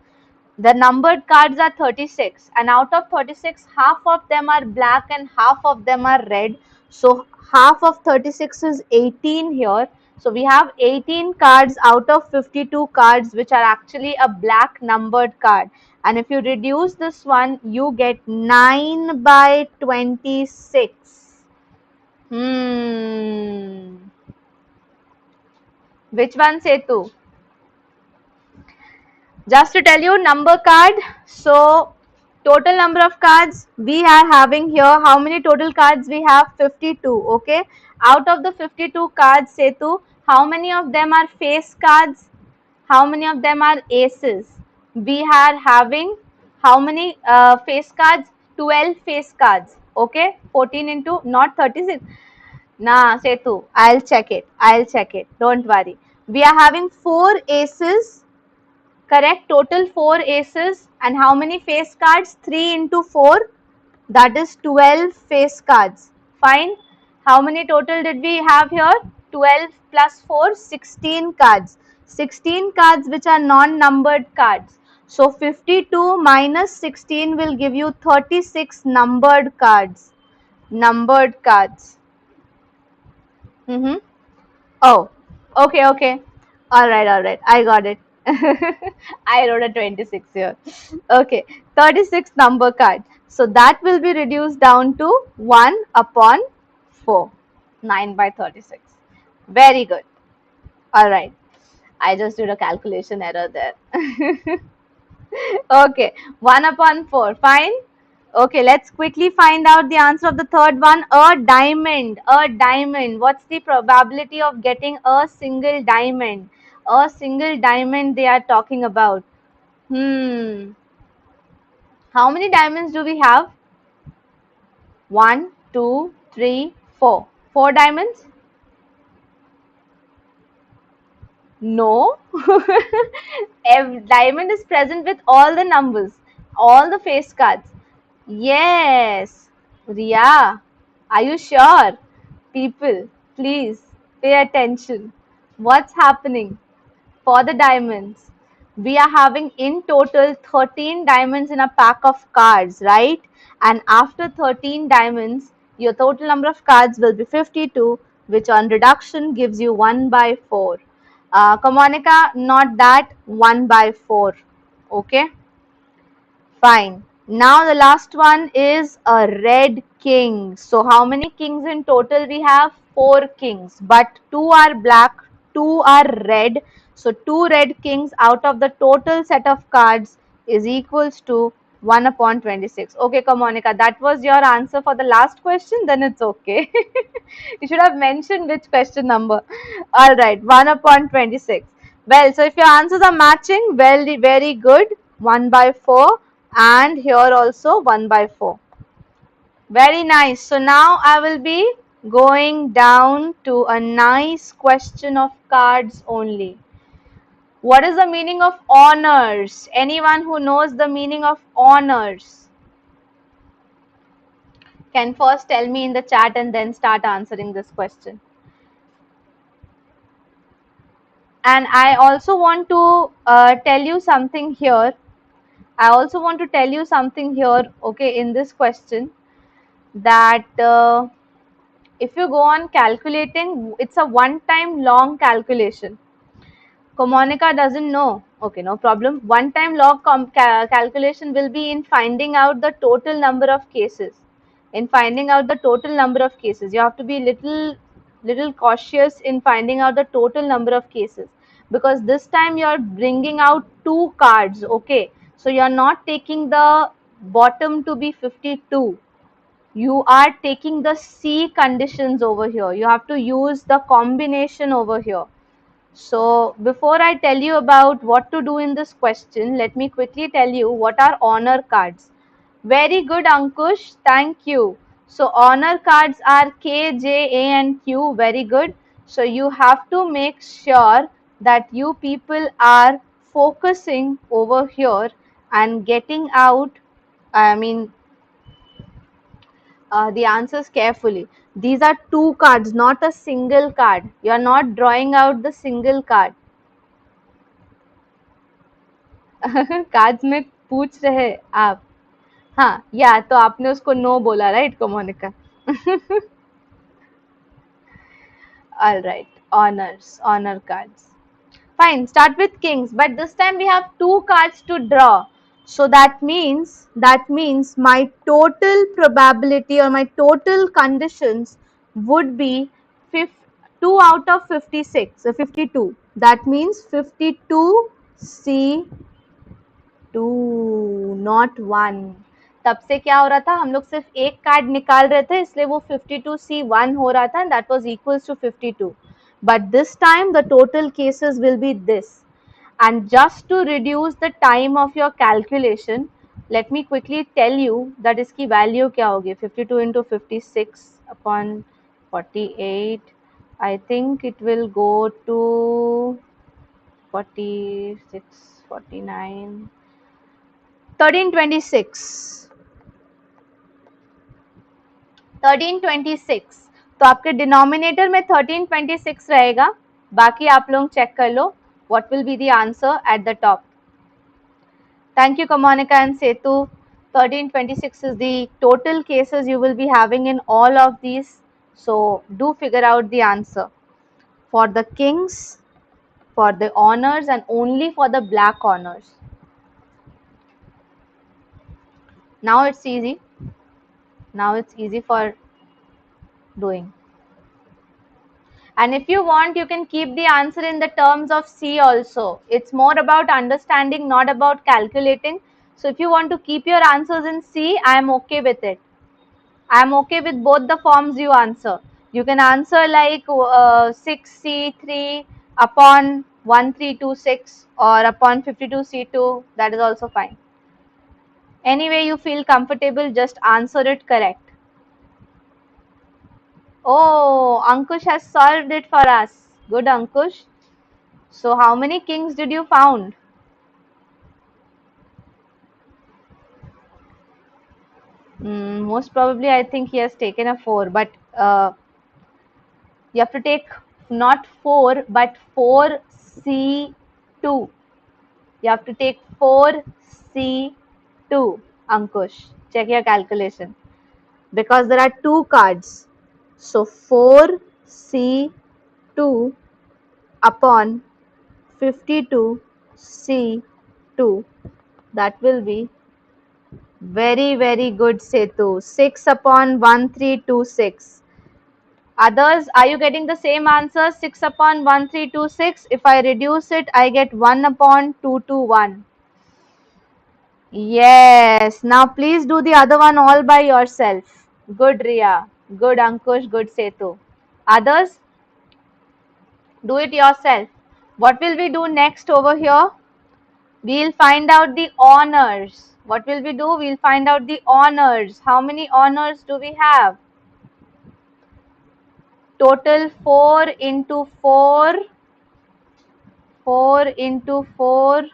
A: The numbered cards are 36, and out of 36, half of them are black and half of them are red. So half of 36 is 18 here. So we have 18 cards out of 52 cards which are actually a black numbered card. And if you reduce this one, you get 9/26. Hmm. Which one, Setu? Just to tell you, number card. So total number of cards we are having here. How many total cards we have? 52. Okay. Out of the 52 cards, Setu, how many of them are face cards? How many of them are aces? We are having how many face cards? 12 face cards. Okay. 14 into not 36. Nah, Setu, I'll check it. I'll check it. Don't worry. We are having 4 aces. Correct, total 4 aces, and how many face cards? 3 into 4, that is 12 face cards. Fine. How many total did we have here? 12 plus 4, 16 cards. 16 cards which are non-numbered cards. So 52 minus 16 will give you 36 numbered cards. Numbered cards. Oh, okay, okay. All right. I got it. I wrote a 26 here. Okay, 36 number card. So that will be reduced down to 1/4. 9/36. Very good. All right. I just did a calculation error there. Okay, 1/4. Fine. Okay, let's quickly find out the answer of the third one. A diamond. A diamond. What's the probability of getting a single diamond? A single diamond they are talking about. How many diamonds do we have? 1, 2, 3, 4. 4 diamonds? No. Diamond is present with all the numbers, all the face cards. Yes. Ria, are you sure? People, please pay attention. What's happening for the diamonds? We are having in total 13 diamonds in a pack of cards, right? And after 13 diamonds, your total number of cards will be 52, which on reduction gives you 1/4. Monica, not that, 1/4. Okay, fine. Now the last one is a red king. So how many kings in total we have? 4 kings, but 2 are black, 2 are red. So 2 red kings out of the total set of cards is equals to 1 upon 26. Okay, come Monica, that was your answer for the last question, then it's okay. You should have mentioned which question number. All right, 1 upon 26. Well, so if your answers are matching, well, very good. 1 by 4 and here also 1 by 4. Very nice. So now I will be going down to a nice question of cards only. What is the meaning of honors? Anyone who knows the meaning of honors can first tell me in the chat and then start answering this question. And I also want to tell you something here. Okay, in this question, that if you go on calculating, it's a one-time long calculation. Monica doesn't know. Okay, no problem. One-time log calculation will be in finding out the total number of cases. In finding out the total number of cases, you have to be little cautious in finding out the total number of cases, because this time you are bringing out two cards. Okay, so you are not taking the bottom to be 52. You are taking the C conditions over here. You have to use the combination over here. So before I tell you about what to do in this question, let me quickly tell you what are honor cards. Very good, Ankush. Thank you. So honor cards are K, J, A and Q. Very good. So you have to make sure that you people are focusing over here and getting out, the answers carefully. These are two cards, not a single card. You are not drawing out the single card. Cards में पूछ रहे आप. हाँ, या तो आपने उसको no बोला, right Monica? All right, honor cards. Fine, start with kings, but this time we have two cards to draw. So that means my total probability or my total conditions would be 2 out of 56, so 52. That means 52C 2, not 1. तब से क्या हो रहा था, हम लोग सिर्फ एक कार्ड निकाल रहे थे, इसलिए वो 52C1 हो रहा था, and that was equals to 52. But this time the total cases will be this. And just to reduce the time of your calculation, let me quickly tell you that इसकी value क्या होगी. 52 into 56 upon 48. I think it will go to 46, 49. 1326. 1326. तो आपके denominator में 1326 रहेगा. बाकी आप लोग चेक कर लो. What will be the answer at the top? Thank you, Kamonika and Setu. 1326 is the total cases you will be having in all of these. So do figure out the answer for the kings, for the honors, and only for the black honors. Now it's easy. Now it's easy for doing. And if you want, you can keep the answer in the terms of C also. It's more about understanding, not about calculating. So if you want to keep your answers in C, I am okay with it. I am okay with both the forms you answer. You can answer like 6C3 upon 1326 or upon 52C2. That is also fine. Any way you feel comfortable, just answer it correct. Oh, Ankush has solved it for us. Good, Ankush. So how many kings did you found? Most probably, I think he has taken a 4, but you have to take not 4, but 4C2. You have to take 4C2, Ankush. Check your calculation. Because there are two cards. So 4C2 upon 52C2. That will be very, very good, Setu. 6 upon 1326. Others, are you getting the same answer? 6 upon 1326. If I reduce it, I get 1 upon 221. Yes. Now please do the other one all by yourself. Good, Riya. Good, Ankush. Good, Setu. Others, do it yourself. What will we do next over here? We'll find out the honors. What will we do? We'll find out the honors. How many honors do we have? Total 4 into 4. 4 into 4.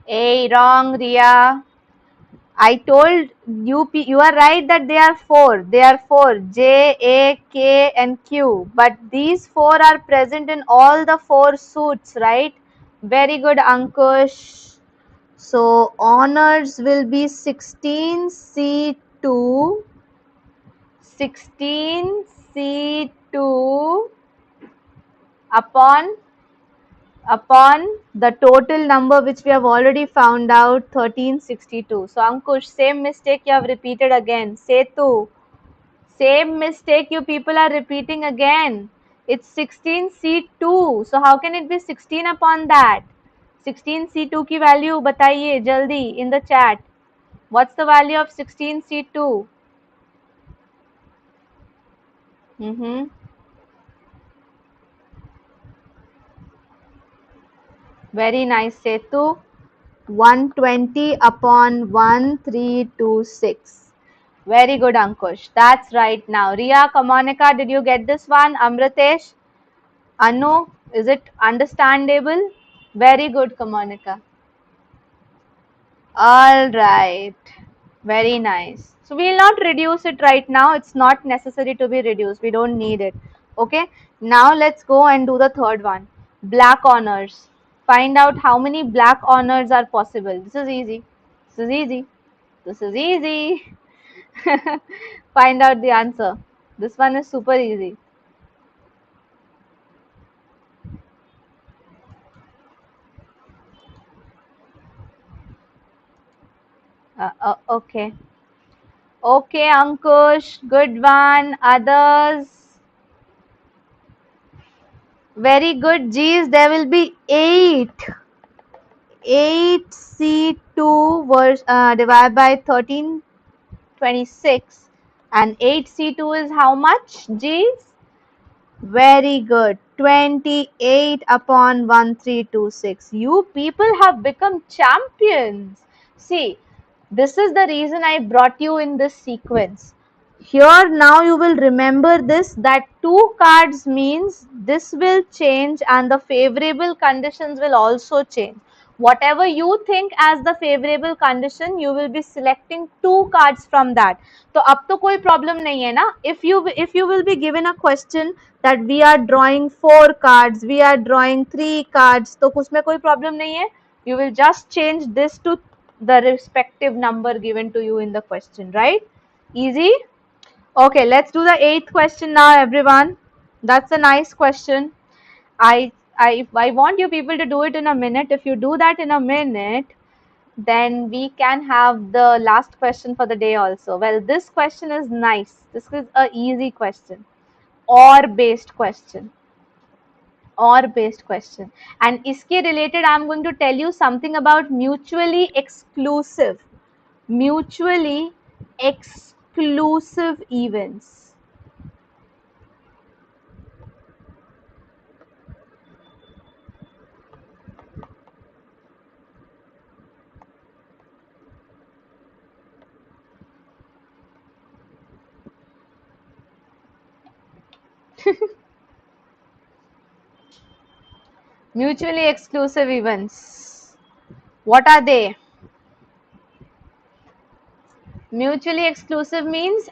A: Hey, wrong, Ria. I told you, you are right that they are 4. They are 4. J, A, K and Q. But these 4 are present in all the 4 suits, right? Very good, Ankush. So, honors will be 16C2. 16C2 upon the total number which we have already found out, 1362. So Ankush, same mistake you have repeated again. Setu, same mistake you people are repeating again. It's 16C2. So how can it be 16 upon that? 16C2 की value बताइए जल्दी in the chat. What's the value of 16C2? Very nice, Setu. 120 upon 1326. Very good, Ankush. That's right now. Ria, Kamonika, did you get this one? Amritesh, Anu, is it understandable? Very good, Kamonika. All right. Very nice. So we will not reduce it right now. It's not necessary to be reduced. We don't need it. Okay. Now let's go and do the third one. Black honors. Find out how many black honors are possible. This is easy. This is easy. This is easy. Find out the answer. This one is super easy. Okay. Okay, Ankush. Good one. Others. Very good, G's. There will be 8. 8C2 divided by 1326. And 8C2 is how much, G's? Very good. 28 upon 1326. You people have become champions. See, this is the reason I brought you in this sequence. Here now you will remember this, that 2 cards means this will change and the favorable conditions will also change. Whatever you think as the favorable condition, you will be selecting 2 cards from that. So अब तो कोई problem नहीं है ना. If you will be given a question that we are drawing 4 cards, we are drawing 3 cards, तो उसमें कोई problem नहीं है. You will just change this to the respective number given to you in the question, right? Easy. Okay, let's do the 8th question now, everyone. That's a nice question. I want you people to do it in a minute. If you do that in a minute, then we can have the last question for the day also. Well, this question is nice. This is a easy question. Or based question. Or based question. And iske related, I'm going to tell you something about mutually exclusive. Mutually exclusive events. Mutually exclusive events. What are they? Mutually exclusive means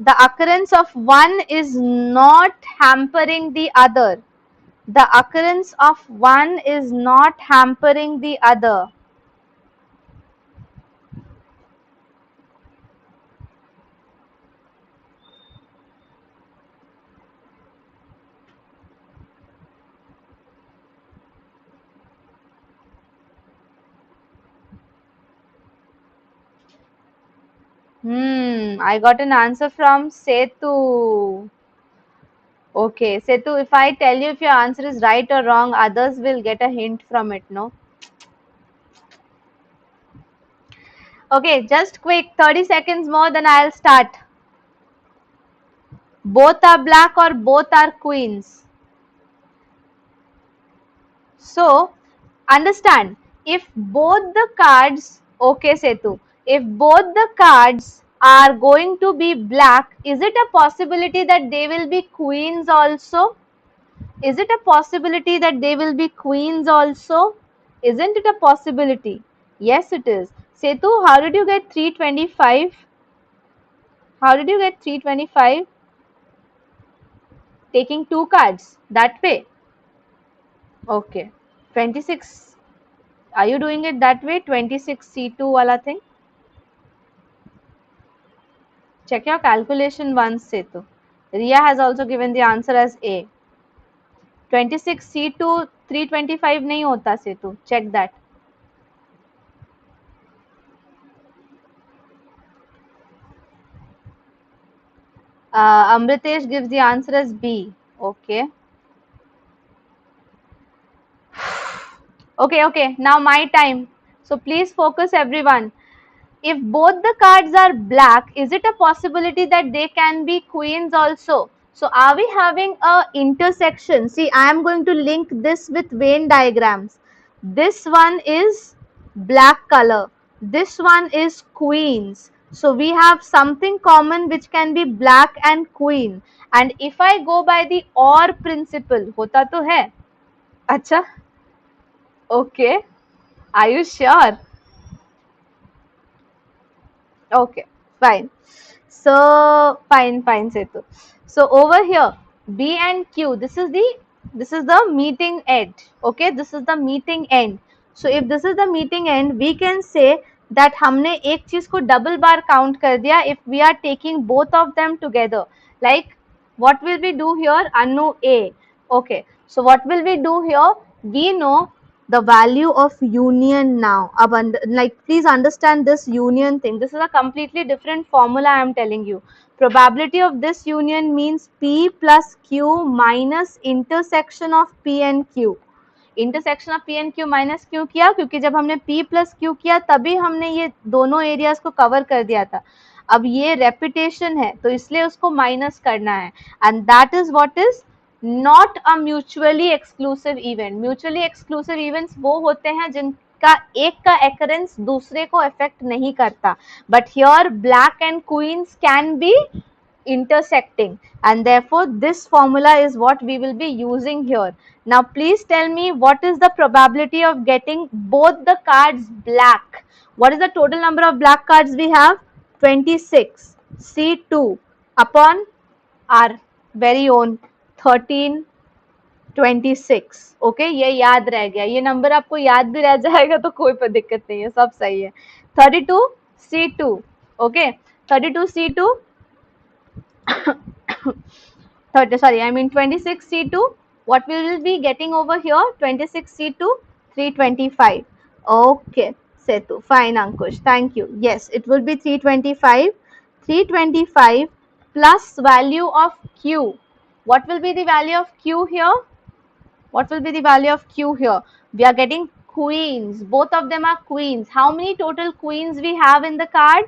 A: the occurrence of one is not hampering the other. The occurrence of one is not hampering the other. I got an answer from Setu. Okay, Setu, if I tell you if your answer is right or wrong, others will get a hint from it, no? Okay, just quick, 30 seconds more, then I'll start. Both are black or both are queens? So, understand, if both the cards, okay Setu, if both the cards are going to be black, is it a possibility that they will be queens also? Is it a possibility that they will be queens also? Isn't it a possibility? Yes, it is. Setu, how did you get 325? How did you get 325? Taking two cards that way. Okay. 26. Are you doing it that way? 26C2 wala thing? Check your calculation once, Setu. Ria has also given the answer as A. 26C2 325 नहीं होता Setu. Check that. Amritesh gives the answer as B. Okay. Okay. Now my time. So please focus everyone. If both the cards are black, is it a possibility that they can be queens also? So are we having a intersection? See, I am going to link this with Venn diagrams. This one is black color. This one is queens. So we have something common which can be black and queen. And if I go by the OR principle, hota to hai? Acha? Okay. Are you sure? Okay, fine. So fine, Setu. So over here, B and Q, this is the meeting end. Okay, this is the meeting end. So if this is the meeting end, we can say that हमने एक चीज को double bar count कर दिया if we are taking both of them together. Like what will we do here? Anu A. Okay, so what will we do here? We know the value of union now. Like please understand this union thing. This is a completely different formula I am telling you. Probability of this union means P plus Q minus intersection of P and Q. Intersection of P and Q minus क्यों किया? क्योंकि जब हमने P plus Q किया तभी हमने ये दोनों एरियाज को कवर कर दिया था. अब ये रेपिटेशन है तो इसलिए उसको माइनस करना है. And that is what is not a mutually exclusive event. Mutually exclusive events वो होते हैं जिनका एक का एक्रेंस दूसरे को अफेक्ट नहीं करता. But here black and queen's can be intersecting, and therefore this formula is what we will be using here. Now please tell me, what is the probability of getting both the cards black? What is the total number of black cards we have? 26 C2 upon our very own 1326. Okay, ये याद रह गया. ये number आपको याद भी रह जाएगा तो कोई दिक्कत नहीं है, सब सही है. 32 C2. Okay, 32 C2 26 C2. What we will be getting over here? 26 C2 325. Okay, Setu. Fine, Ankush. Thank you. Yes, it will be 325. 325 plus value of Q. What will be the value of Q here? What will be the value of Q here? We are getting queens. Both of them are queens. How many total queens we have in the card?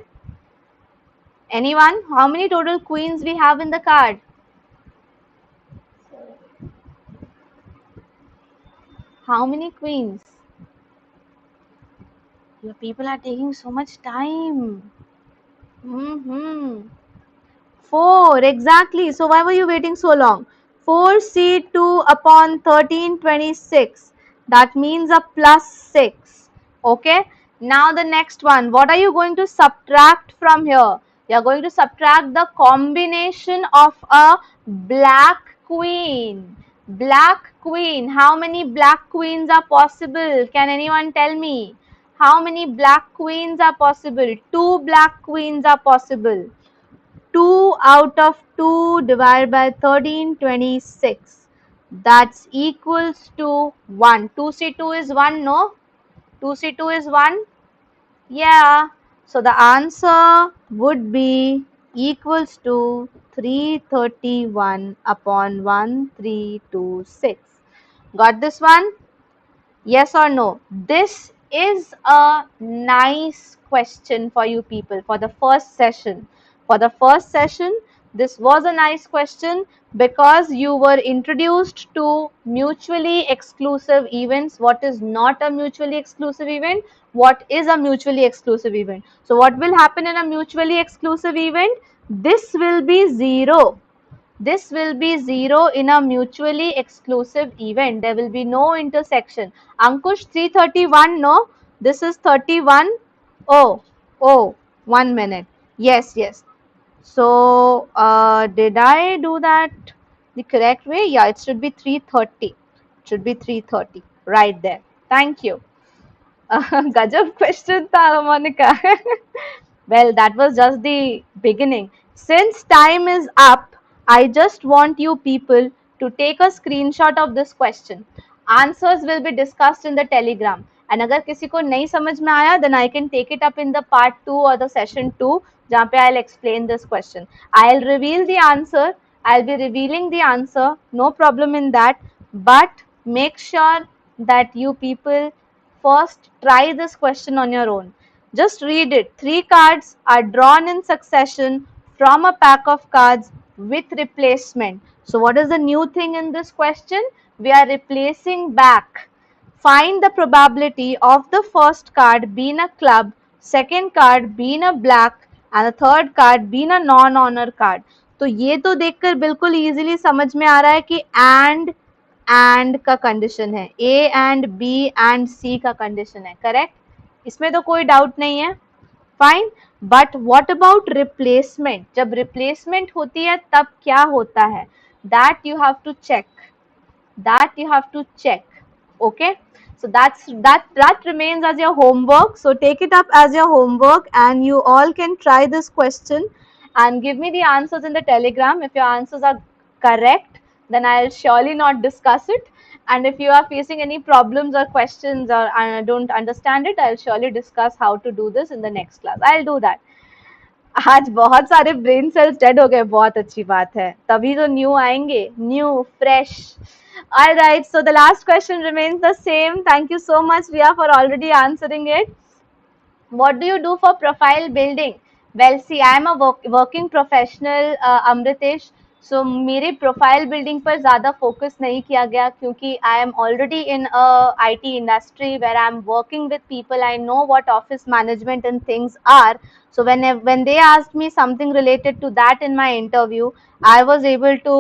A: Anyone? How many total queens we have in the card? How many queens? Your people are taking so much time. 4, exactly. So why were you waiting so long? 4C2 upon 1326. That means a plus 6. Okay. Now the next one. What are you going to subtract from here? You are going to subtract the combination of a black queen. Black queen. How many black queens are possible? Can anyone tell me? How many black queens are possible? 2 black queens are possible. 2 out of 2 divided by 1326. That's equals to 1. 2C2 is 1, no? 2C2 is 1? Yeah. So the answer would be equals to 331 upon 1326. Got this one? Yes or no? This is a nice question for you people for the first session. For the first session, this was a nice question because you were introduced to mutually exclusive events. What is not a mutually exclusive event? What is a mutually exclusive event? So what will happen in a mutually exclusive event? This will be 0. This will be 0 in a mutually exclusive event. There will be no intersection. Ankush, 331, no? This is 31. Oh, oh, 1 minute. Yes, yes. So, did I do that the correct way? Yeah, it should be 330. It should be 330. Right there. Thank you. Gajab question tha, Monica. Well, that was just the beginning. Since time is up, I just want you people to take a screenshot of this question. Answers will be discussed in the Telegram. And अगर किसी को नहीं समझ में आया, then I can take it up in the part 2 or the session 2, जहाँ पे I'll explain this question. I'll reveal the answer. I'll be revealing the answer. No problem in that. But make sure that you people first try this question on your own. Just read it. 3 cards are drawn in succession from a pack of cards with replacement. So what is the new thing in this question? We are replacing back. Find the probability of the first card being a club, second card being a black and the third card being a non-honor card. तो ये तो देखकर बिल्कुल easily समझ में आ रहा है कि and का कंडीशन है, A and B and C का कंडीशन है, करेक्ट? इसमें तो कोई डाउट नहीं है, fine. But what about replacement? जब रिप्लेसमेंट होती है तब क्या होता है? That you have to check. Okay, so that remains as your homework. So take it up as your homework and you all can try this question and give me the answers in the Telegram. If your answers are correct, then I'll surely not discuss it, and if you are facing any problems or questions or don't understand it, I'll surely discuss how to do this in the next class. I'll do that. आज बहुत सारे brain cells dead हो गए, बहुत अच्छी बात है, तभी तो न्यू आएंगे, new fresh. All right, so the last question remains the same. Thank you so much, Ria, for already answering it. What do you do for profile building? Well, see, I am a working professional, Amritesh. So मेरे profile building पर ज़्यादा focus नहीं किया गया क्योंकि I am already in IT industry where I am working with people. I know what office management and things are. So when they asked me something related to that in my interview, I was able to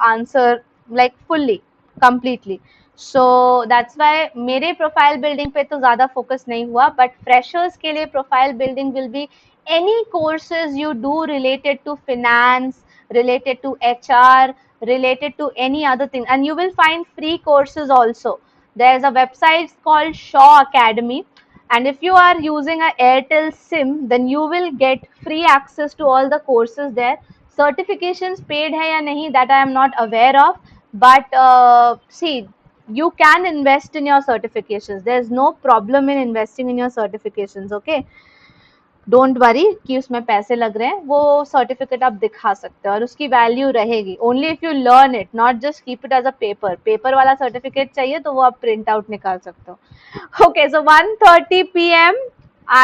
A: answer like fully, completely. So that's why मेरे profile building पे तो ज़्यादा focus नहीं हुआ, but freshers के लिए profile building will be any courses you do related to finance, related to HR, related to any other thing, and you will find free courses also. There's a website called Shaw Academy, and if you are using a Airtel SIM, then you will get free access to all the courses there. Certifications paid hai ya nahi, that I am not aware of, but see, you can invest in your certifications. There's no problem in investing in your certifications. Okay, don't worry कि उसमें पैसे लग रहे हैं, वो certificate आप दिखा सकते हो और उसकी वैल्यू रहेगी only if you learn it, not just keep it as a paper वाला सर्टिफिकेट चाहिए तो वो आप प्रिंट आउट निकाल सकते हो. Okay, so 1:30 PM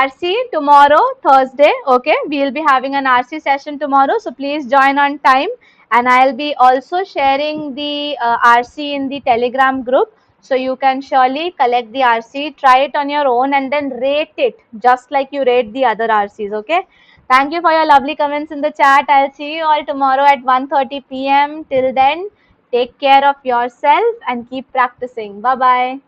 A: RC tomorrow, Thursday. Okay, we'll be having an RC session tomorrow, so please join on time, and I'll be also sharing the RC in the Telegram group. So you can surely collect the RC, try it on your own, and then rate it just like you rate the other RCs. Okay. Thank you for your lovely comments in the chat. I'll see you all tomorrow at 1:30 PM. Till then, take care of yourself and keep practicing. Bye bye.